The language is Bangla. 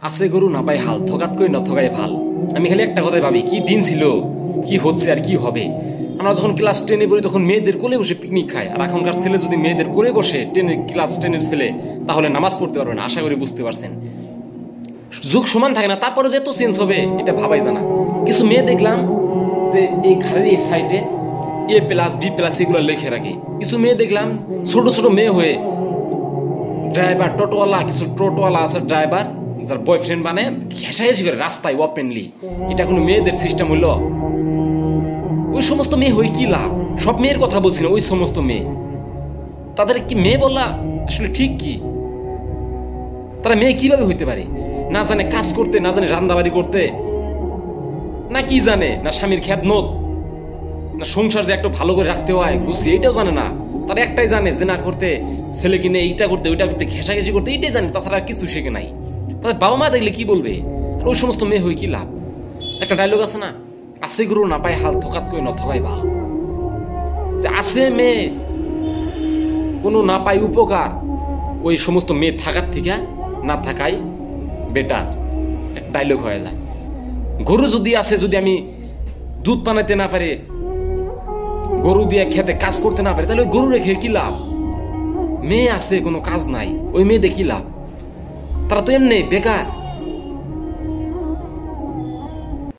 আছে গরু না পাই হাল, থকাত কই না থকাই ভাল। আমি খালি একটা কথাই ভাবি, কি দিন ছিল, কি হচ্ছে আর কি হবে। আমরা যখন ক্লাস 10-এ পড়ি তখন মেয়েদের কোলে বসে পিকনিক খায়, আর এখনকার ছেলে যদি মেয়েদের কোলে বসে ক্লাস 10-এর ছেলে, তাহলে নামাজ পড়তে পারবে না। আশা করি বুঝতে পারছেন, যুগ সমান থাকে না, তারপরে যে এত চেঞ্জ হবে এটা ভাবাই জানা। কিছু মেয়ে দেখলাম যে এই ঘরের এই সাইডে A+B+ এগুলো লিখে রাখে। কিছু মেয়ে দেখলাম ছোট ছোট মেয়ে হয়ে ড্রাইভার, টোটোওয়ালা, কিছু টোটোওয়ালা আছে ড্রাইভার, যার বয়ফ্রেন্ড বানায় ঘেঁষাঘেঁষি করে রাস্তায় ওপেনলি। এটা কোনো মেয়েদের সিস্টেম হইল? ওই সমস্ত মেয়ে হয়ে কি লাভ? সব মেয়ের কথা বলছি না, ওই সমস্ত মেয়ে, তাদের কি মেয়ে বলা আসলে ঠিক কি? তারা মেয়ে কিভাবে হইতে পারে? না জানে কাজ করতে, না জানে রান্দাবাড়ি করতে, না কি জানে, না স্বামীর খেদমত, না সংসার যে একটু ভালো করে রাখতে হয় গুছিয়ে, এইটাও জানে না। তারা একটাই জানে যে না করতে, ছেলে কিনে এইটা করতে, ওইটা করতে, ঘেঁষাঘেঁষি করতে, এইটাই জানে, তাছাড়া আর কিছু শেখে নাই। তাদের বাবা মা দেখলে কি বলবে? আর ওই সমস্ত মেয়ে হয়ে কি লাভ? একটা ডায়লগ আছে না, আছে গুরু না পায় হাল, থকাত কই না থকাই ভাল। যে আছে মেয়ে কোনো না পাই উপকার, ওই সমস্ত মেয়ে থাকার থেকে না থাকাই বেটার, একটা ডায়লগ হয়ে যায়। গরু যদি আছে, যদি আমি দুধ বানাইতে না পারি, গরু দিয়ে খেতে কাজ করতে না পারি, তাহলে ওই গরু রেখে কি লাভ? মেয়ে আছে কোনো কাজ নাই, ওই মেয়ে দেখি লাভ? তারা তো এমনি বেকার।